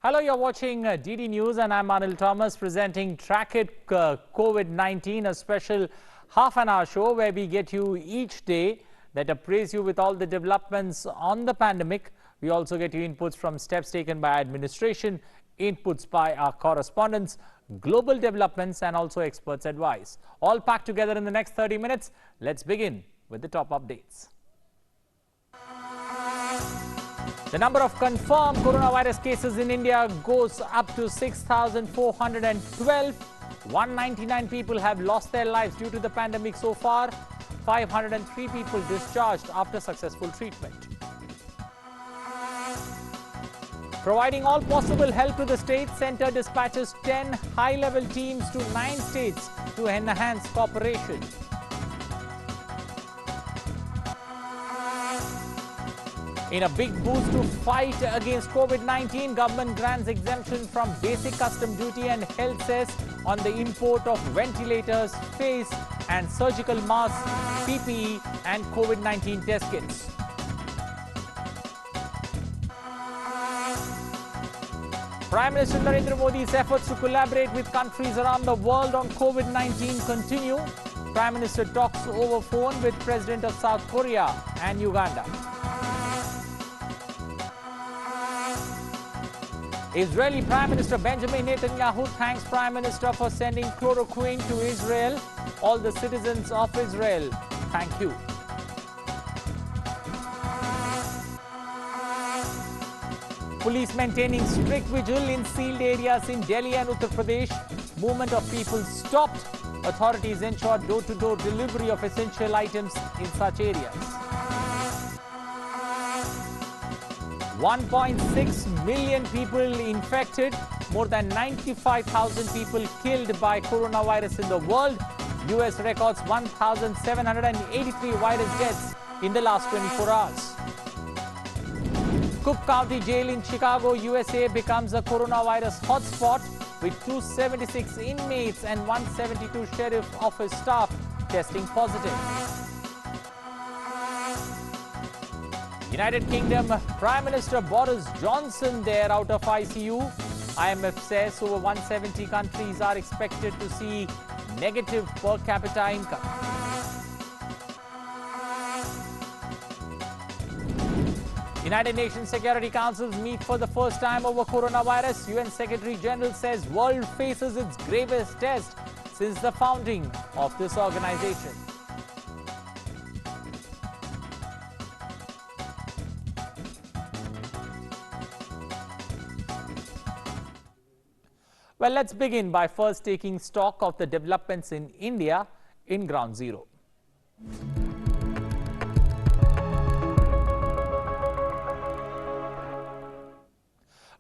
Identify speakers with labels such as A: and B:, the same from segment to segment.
A: Hello, you're watching DD News and I'm Anil Thomas presenting Track It COVID-19, a special half-an-hour show where we get you each day that appraise you with all the developments on the pandemic. We also get you inputs from steps taken by administration, inputs by our correspondents, global developments and also experts' advice. All packed together in the next 30 minutes. Let's begin with the top updates. The number of confirmed coronavirus cases in India goes up to 6,412. 199 people have lost their lives due to the pandemic so far. 503 people discharged after successful treatment. Providing all possible help to the state, Centre dispatches 10 high-level teams to 9 states to enhance cooperation. In a big boost to fight against COVID-19, government grants exemption from basic custom duty and health cess on the import of ventilators, face and surgical masks, PPE and COVID-19 test kits. Prime Minister Narendra Modi's efforts to collaborate with countries around the world on COVID-19 continue. Prime Minister talks over phone with President of South Korea and Uganda. Israeli Prime Minister Benjamin Netanyahu thanks Prime Minister for sending chloroquine to Israel. All the citizens of Israel, thank you. Police maintaining strict vigil in sealed areas in Delhi and Uttar Pradesh. Movement of people stopped. Authorities ensured door-to-door delivery of essential items in such areas. 1.6 million people infected, more than 95,000 people killed by coronavirus in the world. US records 1,783 virus deaths in the last 24 hours. Cook County Jail in Chicago, USA becomes a coronavirus hotspot with 276 inmates and 172 sheriff office staff testing positive. United Kingdom Prime Minister Boris Johnson there out of ICU. IMF says over 170 countries are expected to see negative per capita income. United Nations Security Councils meet for the first time over coronavirus. UN Secretary General says world faces its gravest test since the founding of this organization. Well, let's begin by first taking stock of the developments in India in Ground Zero.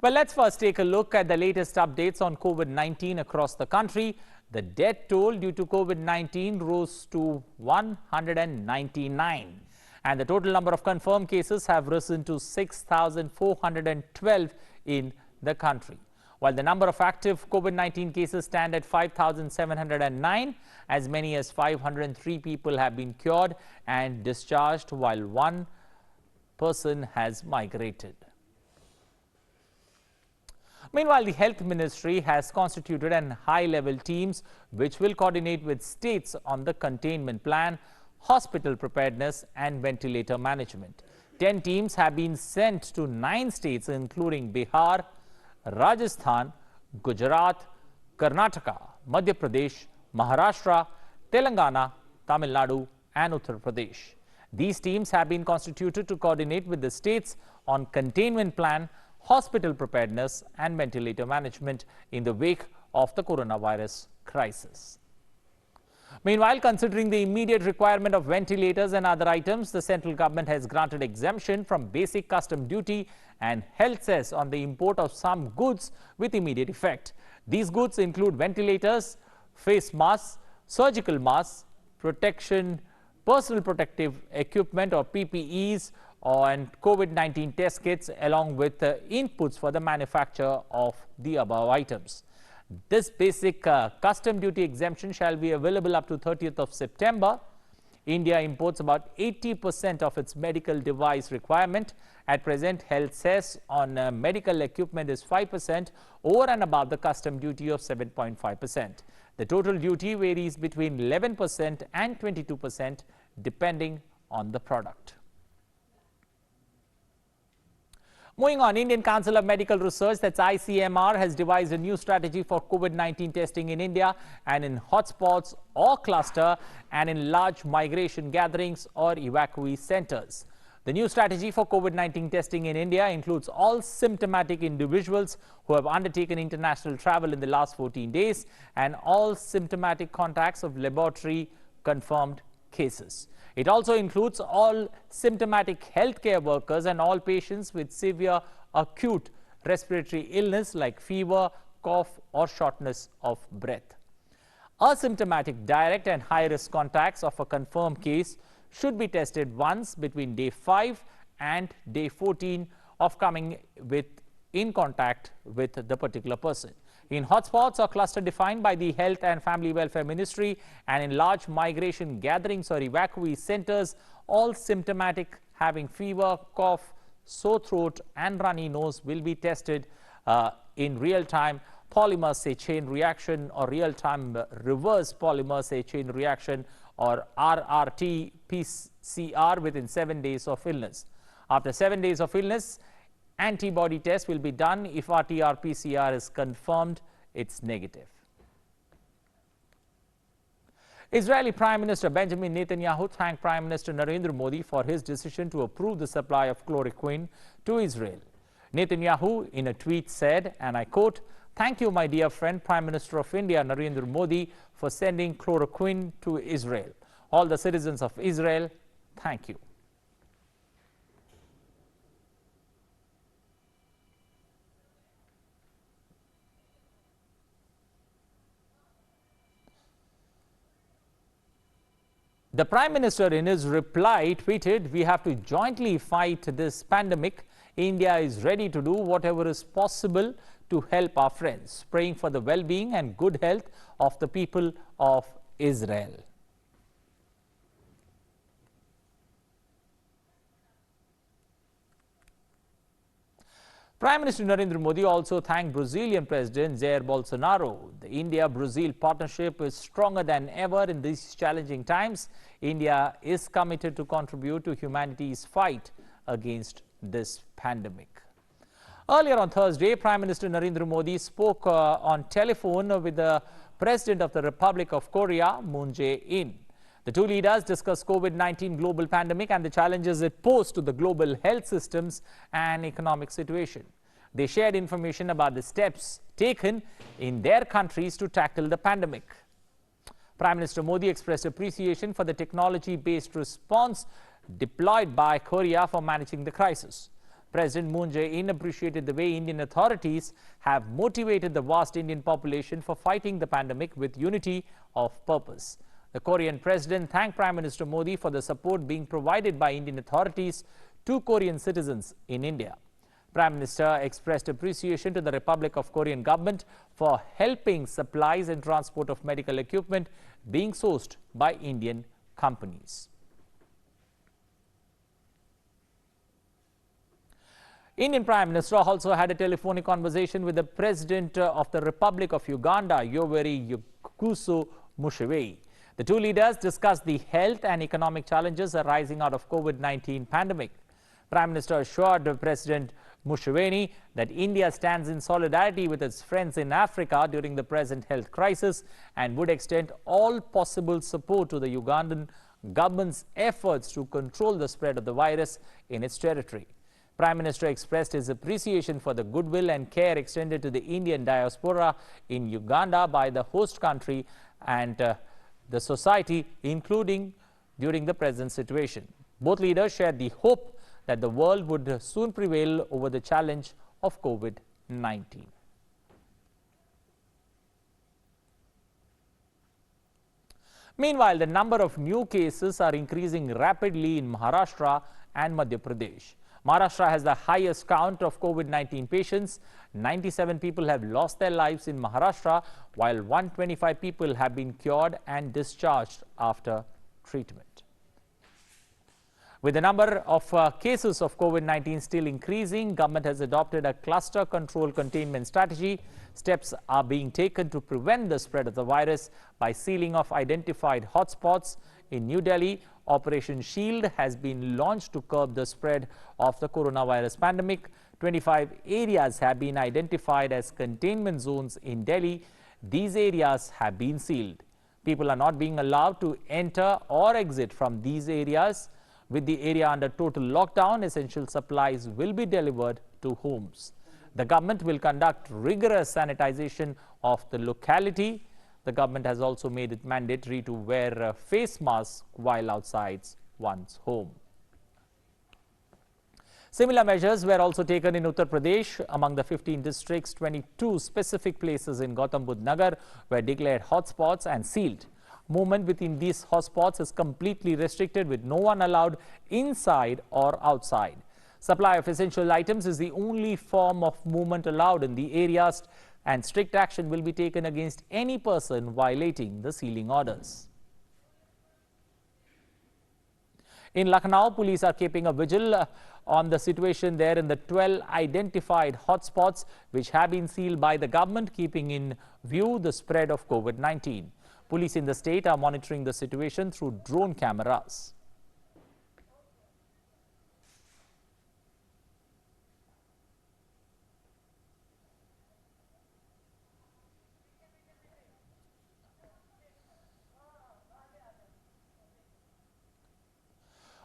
A: Well, let's first take a look at the latest updates on COVID-19 across the country. The death toll due to COVID-19 rose to 199. And the total number of confirmed cases have risen to 6,412 in the country. While the number of active COVID-19 cases stand at 5,709, as many as 503 people have been cured and discharged, while one person has migrated. Meanwhile, the Health Ministry has constituted an high-level teams which will coordinate with states on the containment plan, hospital preparedness and ventilator management. 10 teams have been sent to 9 states including Bihar, Rajasthan, Gujarat, Karnataka, Madhya Pradesh, Maharashtra, Telangana, Tamil Nadu and Uttar Pradesh. These teams have been constituted to coordinate with the states on containment plan, hospital preparedness and ventilator management in the wake of the coronavirus crisis. Meanwhile, considering the immediate requirement of ventilators and other items, the central government has granted exemption from basic custom duty and health cess on the import of some goods with immediate effect. These goods include ventilators, face masks, surgical masks, personal protective equipment or PPEs, and COVID-19 test kits, along with inputs for the manufacture of the above items. This basic custom duty exemption shall be available up to 30th of September. India imports about 80% of its medical device requirement. At present, health cess on medical equipment is 5% over and above the custom duty of 7.5%. The total duty varies between 11% and 22% depending on the product. Moving on, Indian Council of Medical Research, that's ICMR, has devised a new strategy for COVID-19 testing in India and in hotspots or cluster and in large migration gatherings or evacuee centers. The new strategy for COVID-19 testing in India includes all symptomatic individuals who have undertaken international travel in the last 14 days and all symptomatic contacts of laboratory confirmed cases. It also includes all symptomatic healthcare workers and all patients with severe acute respiratory illness like fever, cough or shortness of breath. Asymptomatic direct and high-risk contacts of a confirmed case should be tested once between day 5 and day 14 of coming in contact with the particular person. In hotspots or cluster defined by the Health and Family Welfare Ministry and in large migration gatherings or evacuee centers, all symptomatic having fever, cough, sore throat and runny nose will be tested in real-time polymerase chain reaction or real-time reverse polymerase chain reaction or RRT-PCR within 7 days of illness. After 7 days of illness, antibody test will be done. If RT-PCR is confirmed, it's negative. Israeli Prime Minister Benjamin Netanyahu thanked Prime Minister Narendra Modi for his decision to approve the supply of chloroquine to Israel. Netanyahu in a tweet said, and I quote, "Thank you, my dear friend, Prime Minister of India Narendra Modi, for sending chloroquine to Israel. All the citizens of Israel, thank you." The Prime Minister in his reply tweeted, "We have to jointly fight this pandemic. India is ready to do whatever is possible to help our friends, praying for the well-being and good health of the people of Israel." Prime Minister Narendra Modi also thanked Brazilian President Jair Bolsonaro. The India-Brazil partnership is stronger than ever in these challenging times. India is committed to contribute to humanity's fight against this pandemic. Earlier on Thursday, Prime Minister Narendra Modi spoke on telephone with the President of the Republic of Korea, Moon Jae-in. The two leaders discussed COVID-19 global pandemic and the challenges it posed to the global health systems and economic situation. They shared information about the steps taken in their countries to tackle the pandemic. Prime Minister Modi expressed appreciation for the technology-based response deployed by Korea for managing the crisis. President Moon Jae-in appreciated the way Indian authorities have motivated the vast Indian population for fighting the pandemic with unity of purpose. The Korean president thanked Prime Minister Modi for the support being provided by Indian authorities to Korean citizens in India. Prime Minister expressed appreciation to the Republic of Korean government for helping supplies and transport of medical equipment being sourced by Indian companies. Indian Prime Minister also had a telephonic conversation with the President of the Republic of Uganda, Yoweri Museveni. The two leaders discussed the health and economic challenges arising out of COVID-19 pandemic. Prime Minister assured President Museveni that India stands in solidarity with its friends in Africa during the present health crisis and would extend all possible support to the Ugandan government's efforts to control the spread of the virus in its territory. Prime Minister expressed his appreciation for the goodwill and care extended to the Indian diaspora in Uganda by the host country and the society, including during the present situation. Both leaders shared the hope that the world would soon prevail over the challenge of COVID-19. Meanwhile, the number of new cases are increasing rapidly in Maharashtra and Madhya Pradesh. Maharashtra has the highest count of COVID-19 patients. 97 people have lost their lives in Maharashtra, while 125 people have been cured and discharged after treatment. With the number of cases of COVID-19 still increasing, government has adopted a cluster control containment strategy. Steps are being taken to prevent the spread of the virus by sealing off identified hotspots. In New Delhi, Operation Shield has been launched to curb the spread of the coronavirus pandemic. 25 areas have been identified as containment zones in Delhi. These areas have been sealed. People are not being allowed to enter or exit from these areas. With the area under total lockdown, essential supplies will be delivered to homes. The government will conduct rigorous sanitization of the locality. The government has also made it mandatory to wear a face mask while outside one's home. Similar measures were also taken in Uttar Pradesh. Among the 15 districts, 22 specific places in Gautam Budh Nagar were declared hotspots and sealed. Movement within these hotspots is completely restricted, with no one allowed inside or outside. Supply of essential items is the only form of movement allowed in the areas, and strict action will be taken against any person violating the sealing orders. In Lucknow, police are keeping a vigil on the situation there in the 12 identified hotspots which have been sealed by the government, keeping in view the spread of COVID-19. Police in the state are monitoring the situation through drone cameras.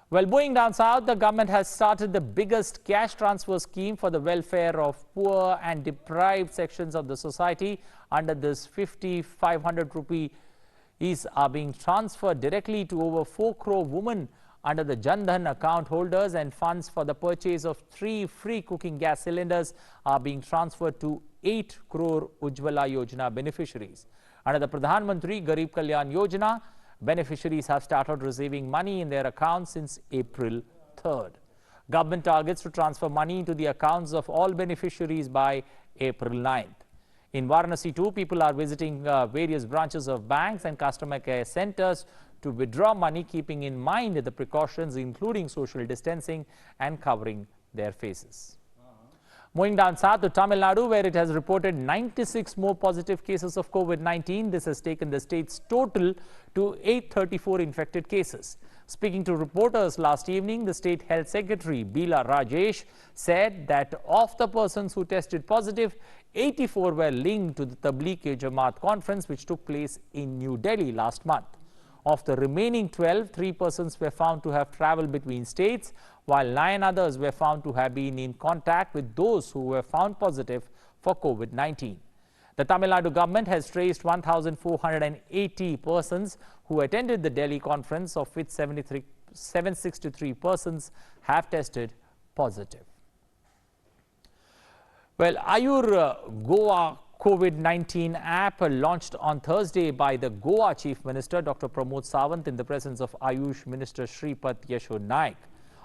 A: Well, moving down south, the government has started the biggest cash transfer scheme for the welfare of poor and deprived sections of the society. Under this, 5,500 rupees are being transferred directly to over 4 crore women under the Jan Dhan account holders, and funds for the purchase of 3 free cooking gas cylinders are being transferred to 8 crore Ujjwala Yojana beneficiaries. Under the Pradhan Mantri Garib Kalyan Yojana, beneficiaries have started receiving money in their accounts since April 3rd. Government targets to transfer money into the accounts of all beneficiaries by April 9th. In Varanasi too, people are visiting various branches of banks and customer care centers to withdraw money, keeping in mind the precautions including social distancing and covering their faces. Moving down south to Tamil Nadu, where it has reported 96 more positive cases of COVID-19. This has taken the state's total to 834 infected cases. Speaking to reporters last evening, the State Health Secretary Bila Rajesh said that of the persons who tested positive, 84 were linked to the Tabligh-e-Jamaat conference which took place in New Delhi last month. Of the remaining 12, 3 persons were found to have traveled between states, while 9 others were found to have been in contact with those who were found positive for COVID-19. The Tamil Nadu government has traced 1,480 persons who attended the Delhi conference, of which 763 persons have tested positive. Well, Ayur Goa COVID-19 app launched on Thursday by the Goa Chief Minister Dr. Pramod Sawant in the presence of Ayush Minister Shripad Yasho Naik.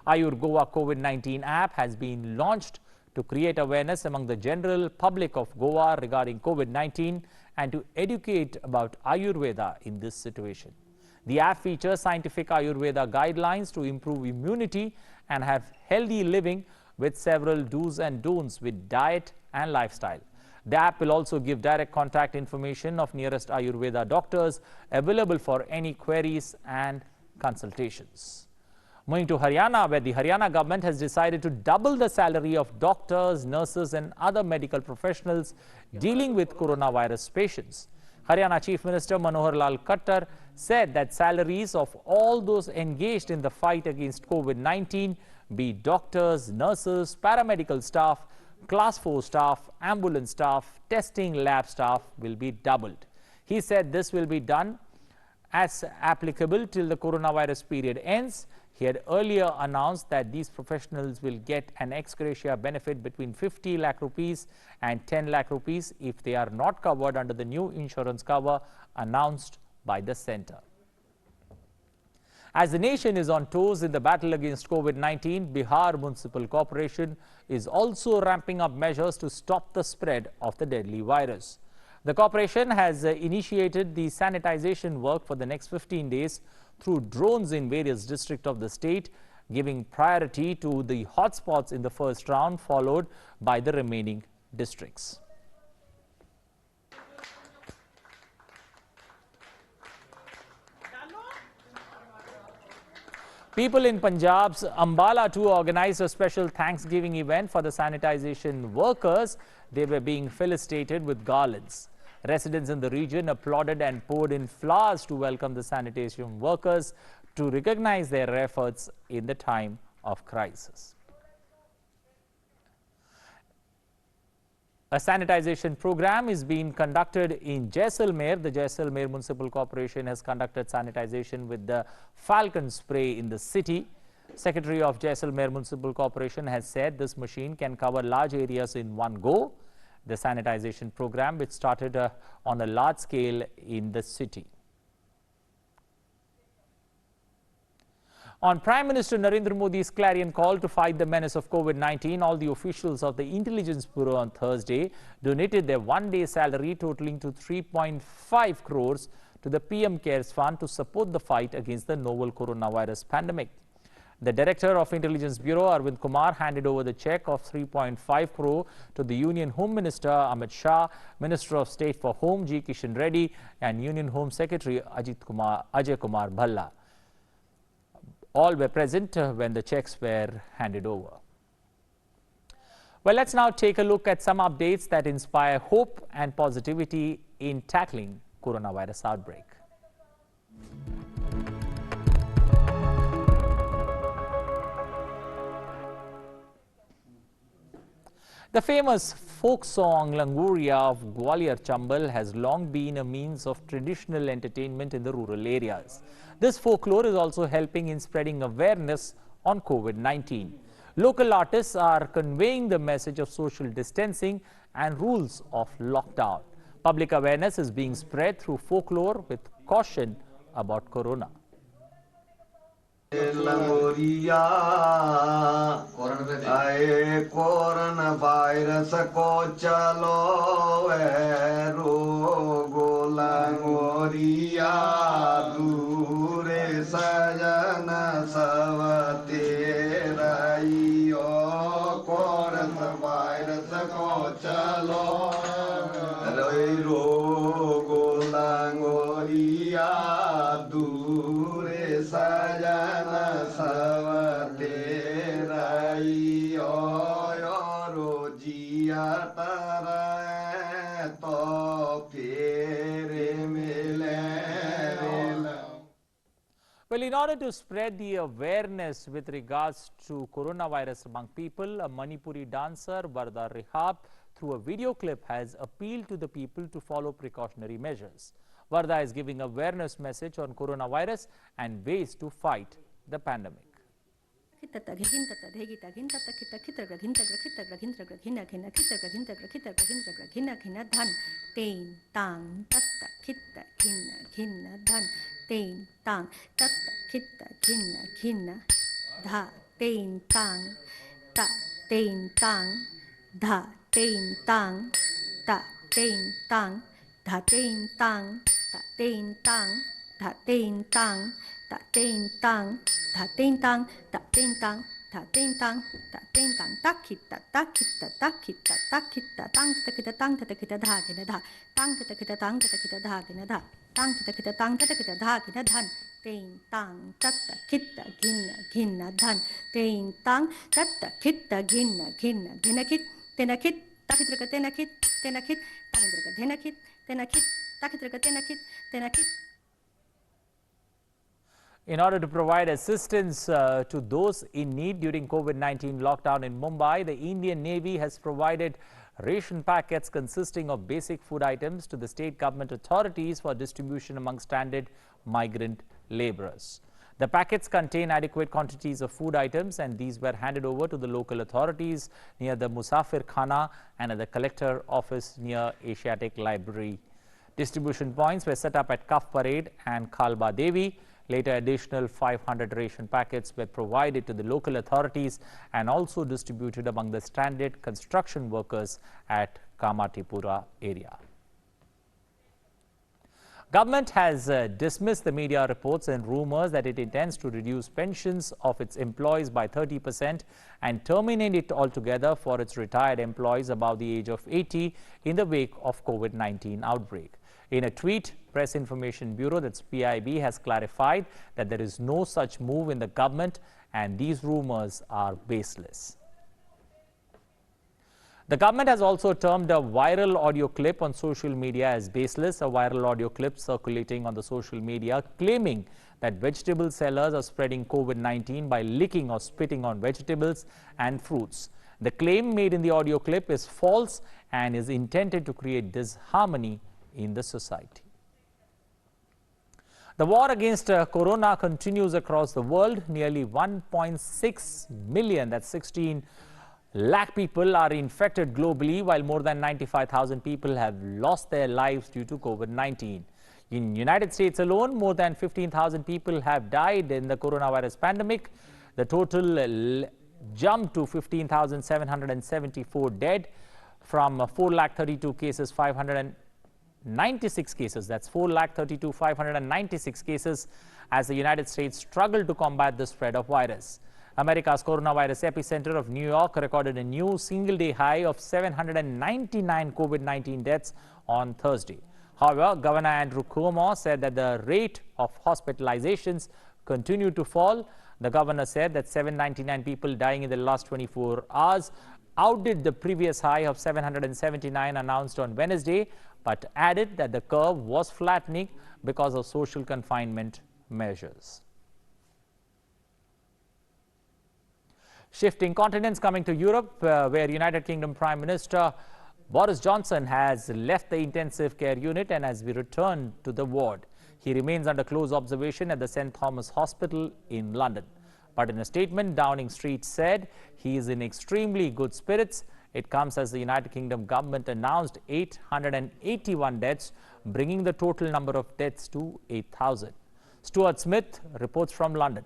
A: Ayur Goa COVID-19 app has been launched to create awareness among the general public of Goa regarding COVID-19 and to educate about Ayurveda in this situation. The app features scientific Ayurveda guidelines to improve immunity and have healthy living, with several do's and don'ts with diet and lifestyle. The app will also give direct contact information of nearest Ayurveda doctors available for any queries and consultations. Moving to Haryana, where the Haryana government has decided to double the salary of doctors, nurses and other medical professionals dealing with coronavirus patients. Haryana Chief Minister Manohar Lal Khattar said that salaries of all those engaged in the fight against COVID-19, be doctors, nurses, paramedical staff, Class 4 staff, ambulance staff, testing lab staff, will be doubled. He said this will be done as applicable till the coronavirus period ends. He had earlier announced that these professionals will get an ex gratia benefit between 50 lakh rupees and 10 lakh rupees if they are not covered under the new insurance cover announced by the centre. As the nation is on toes in the battle against COVID-19, Bihar Municipal Corporation is also ramping up measures to stop the spread of the deadly virus. The corporation has initiated the sanitization work for the next 15 days through drones in various districts of the state. giving priority to the hotspots in the first round, followed by the remaining districts. People in Punjab's Ambala too organized a special Thanksgiving event for the sanitization workers. They were being felicitated with garlands. Residents in the region applauded and poured in flowers to welcome the sanitation workers to recognize their efforts in the time of crisis. A sanitization program is being conducted in Jaisalmer. The Jaisalmer Municipal Corporation has conducted sanitization with the Falcon spray in the city. Secretary of Jaisalmer Municipal Corporation has said this machine can cover large areas in one go. The sanitization program, which started on a large scale in the city. On Prime Minister Narendra Modi's clarion call to fight the menace of COVID-19, all the officials of the Intelligence Bureau on Thursday donated their one-day salary totaling to 3.5 crores to the PM Cares Fund to support the fight against the novel coronavirus pandemic. The Director of Intelligence Bureau, Arvind Kumar, handed over the check of 3.5 crore to the Union Home Minister Amit Shah, Minister of State for Home G. Kishan Reddy and Union Home Secretary Ajay Kumar Bhalla. All were present when the checks were handed over. Well, let's now take a look at some updates that inspire hope and positivity in tackling coronavirus outbreak. The famous folk song Languria of Gwalior Chambal has long been a means of traditional entertainment in the rural areas. This folklore is also helping in spreading awareness on COVID-19. Local artists are conveying the message of social distancing and rules of lockdown. Public awareness is being spread through folklore with caution about corona.
B: Languria आए corona virus को चलो रोगो लंगोरिया दूरे सजन सब तेराइयो corona virus को चलो रोगो लंगोरिया दूरे सजन
A: Well, in order to spread the awareness with regards to coronavirus among people, a Manipuri dancer, Varda Rehab, through a video clip has appealed to the people to follow precautionary measures. Varda is giving awareness message on coronavirus and ways to fight the pandemic.
C: Tain tang tatta kitta kinna kinna dha tain tang ta tain tang dha tain tang ta tain tang dha tain tang ta tain tang dha tain tang ta tain tang dha tain tang ta tain tang ta tain tang ta tain tang takitta takitta takitta takitta tang takitta tang takitta dha kinna dha tang takitta tang takitta dha kinna dha tang takitta tang takitta dha kinna dhan tain tang tatta kitta ginna ginna dhan tain tang tatta kitta ginna ginna dhinakit tenakit takitraka tenakit tenakit takitraka dhinakit tenakit takitraka tenakit tenakit.
A: In order to provide assistance to those in need during COVID-19 lockdown in Mumbai, the Indian Navy has provided ration packets consisting of basic food items to the state government authorities for distribution among stranded migrant laborers. The packets contain adequate quantities of food items, and these were handed over to the local authorities near the Musafir Khana and at the collector office near Asiatic Library. Distribution points were set up at Kaf Parade and Khalba Devi. Later, additional 500 ration packets were provided to the local authorities and also distributed among the stranded construction workers at Kamatipura area. Government has dismissed the media reports and rumors that it intends to reduce pensions of its employees by 30% and terminate it altogether for its retired employees above the age of 80 in the wake of COVID-19 outbreak. In a tweet, Press Information Bureau, that's PIB, has clarified that there is no such move in the government and these rumors are baseless. The government has also termed a viral audio clip on social media as baseless. A viral audio clip circulating on the social media claiming that vegetable sellers are spreading COVID-19 by licking or spitting on vegetables and fruits. The claim made in the audio clip is false and is intended to create disharmony in the society. The war against corona continues across the world. Nearly 1.6 million, that's 16 lakh people, are infected globally, while more than 95,000 people have lost their lives due to COVID-19. In the United States alone, more than 15,000 people have died in the coronavirus pandemic. The total jumped to 15,774 dead from 4,32 cases, 596 cases. That's 4,32,596 cases as the United States struggled to combat the spread of virus. America's coronavirus epicenter of New York recorded a new single-day high of 799 COVID-19 deaths on Thursday. However, Governor Andrew Cuomo said that the rate of hospitalizations continued to fall. The governor said that 799 people dying in the last 24 hours outdid the previous high of 779 announced on Wednesday, but added that the curve was flattening because of social confinement measures. Shifting continents, coming to Europe, where United Kingdom Prime Minister Boris Johnson has left the intensive care unit and has returned to the ward. He remains under close observation at the St. Thomas Hospital in London. But in a statement, Downing Street said he is in extremely good spirits. It comes as the United Kingdom government announced 881 deaths, bringing the total number of deaths to 8,000. Stuart Smith reports from London.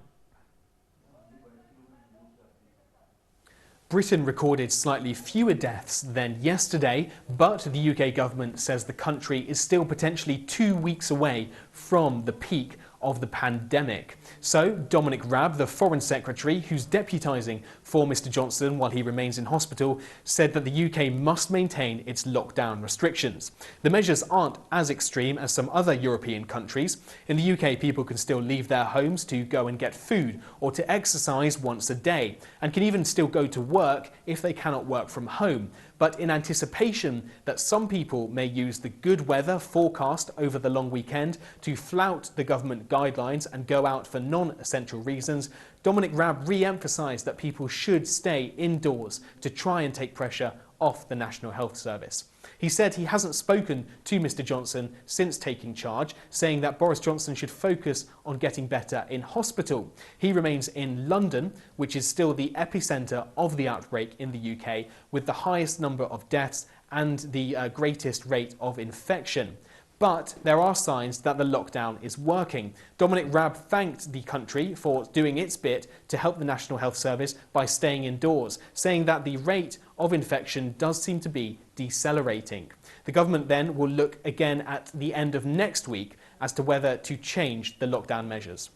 D: Britain recorded slightly fewer deaths than yesterday, but the UK government says the country is still potentially 2 weeks away from the peak of the pandemic. So Dominic Raab, the Foreign Secretary, who's deputising for Mr Johnson while he remains in hospital, said that the UK must maintain its lockdown restrictions. The measures aren't as extreme as some other European countries. In the UK, people can still leave their homes to go and get food or to exercise once a day, and can even still go to work if they cannot work from home. But in anticipation that some people may use the good weather forecast over the long weekend to flout the government guidelines and go out for non-essential reasons, Dominic Raab re-emphasised that people should stay indoors to try and take pressure off the National Health Service. He said he hasn't spoken to Mr Johnson since taking charge, saying that Boris Johnson should focus on getting better in hospital. He remains in London, which is still the epicentre of the outbreak in the UK, with the highest number of deaths and the greatest rate of infection. But there are signs that the lockdown is working. Dominic Raab thanked the country for doing its bit to help the National Health Service by staying indoors, saying that the rate of infection does seem to be decelerating. The government then will look again at the end of next week as to whether to change the lockdown measures.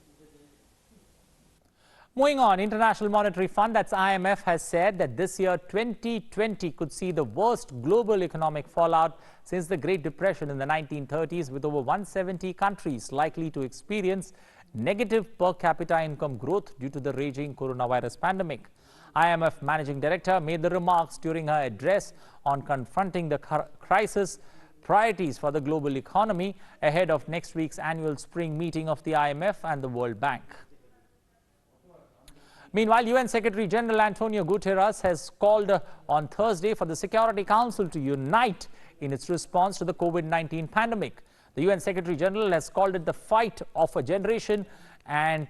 A: Moving on, International Monetary Fund, that's IMF, has said that this year 2020 could see the worst global economic fallout since the Great Depression in the 1930s, with over 170 countries likely to experience negative per capita income growth due to the raging coronavirus pandemic. IMF Managing Director made the remarks during her address on confronting the crisis, priorities for the global economy ahead of next week's annual spring meeting of the IMF and the World Bank. Meanwhile, UN Secretary General Antonio Guterres has called on Thursday for the Security Council to unite in its response to the COVID-19 pandemic. The UN Secretary General has called it the fight of a generation and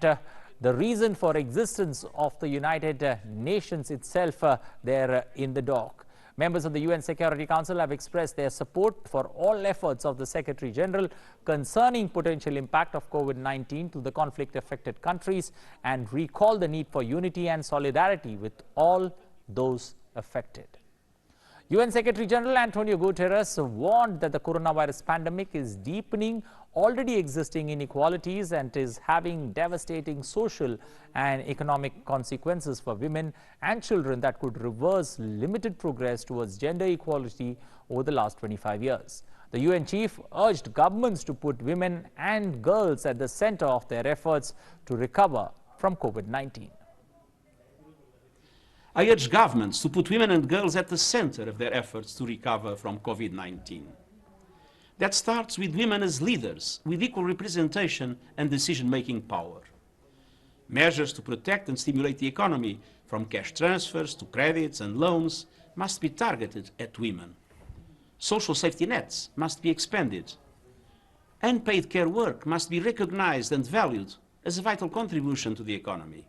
A: the reason for existence of the United Nations itself there in the dock. Members of the UN Security Council have expressed their support for all efforts of the Secretary General concerning potential impact of COVID-19 to the conflict-affected countries and recall the need for unity and solidarity with all those affected. UN Secretary General Antonio Guterres warned that the coronavirus pandemic is deepening already existing inequalities and is having devastating social and economic consequences for women and children that could reverse limited progress towards gender equality over the last 25 years. The UN chief urged governments to put women and girls at the center of their efforts to recover from COVID-19.
E: I urge governments to put women and girls at the center of their efforts to recover from COVID-19. That starts with women as leaders, with equal representation and decision-making power. Measures to protect and stimulate the economy, from cash transfers to credits and loans, must be targeted at women. Social safety nets must be expanded. Unpaid care work must be recognized and valued as a vital contribution to the economy.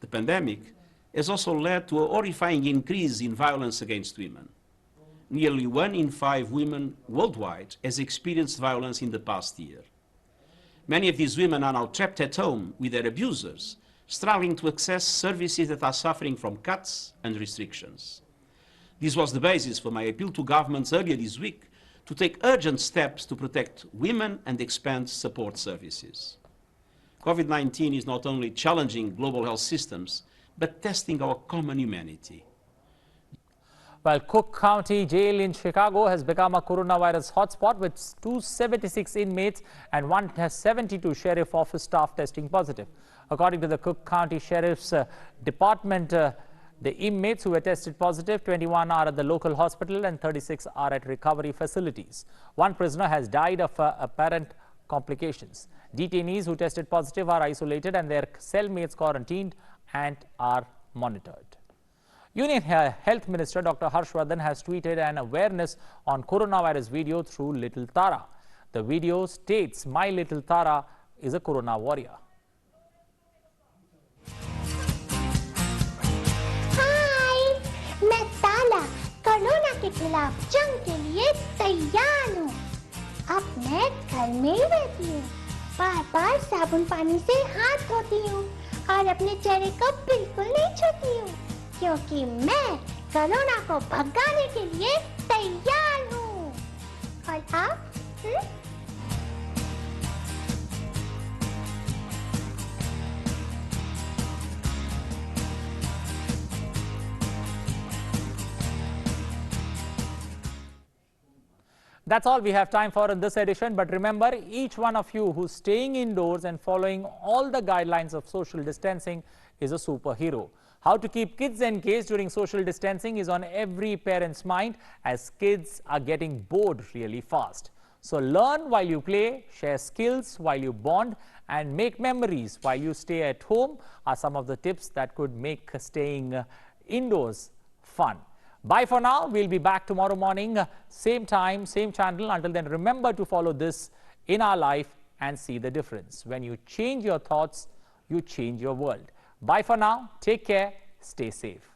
E: The pandemic has also led to a horrifying increase in violence against women. Nearly 1 in 5 women worldwide has experienced violence in the past year. Many of these women are now trapped at home with their abusers, struggling to access services that are suffering from cuts and restrictions. This was the basis for my appeal to governments earlier this week to take urgent steps to protect women and expand support services. COVID-19 is not only challenging global health systems, but testing our common humanity.
A: Well, Cook County Jail in Chicago has become a coronavirus hotspot with 276 inmates and 172 sheriff office staff testing positive. According to the Cook County Sheriff's Department, the inmates who were tested positive, 21 are at the local hospital and 36 are at recovery facilities. One prisoner has died of apparent complications. Detainees who tested positive are isolated and their cellmates quarantined and are monitored. Union Health Minister Dr. Harshvardhan has tweeted an awareness on coronavirus video through Little Tara. The video states, "My little Tara is a corona warrior."
F: हाय, मैं ताला corona के खिलाफ जंग के लिए तैयार हूँ। अब मैं घर में ही रहती हूँ, बार-बार साबुन पानी से हाथ धोती हूँ और अपने चेहरे को बिल्कुल नहीं छूती हूँ, क्योंकि मैं कोरोना को भगाने के लिए तैयार हूँ। और आप?
A: That's all we have time for in this edition. But remember, each one of you who's staying indoors and following all the guidelines of social distancing is a superhero. How to keep kids engaged during social distancing is on every parent's mind, as kids are getting bored really fast. So learn while you play, share skills while you bond, and make memories while you stay at home are some of the tips that could make staying indoors fun. Bye for now. We'll be back tomorrow morning, same time, same channel. Until then, remember to follow this in our life and see the difference. When you change your thoughts, you change your world. Bye for now. Take care. Stay safe.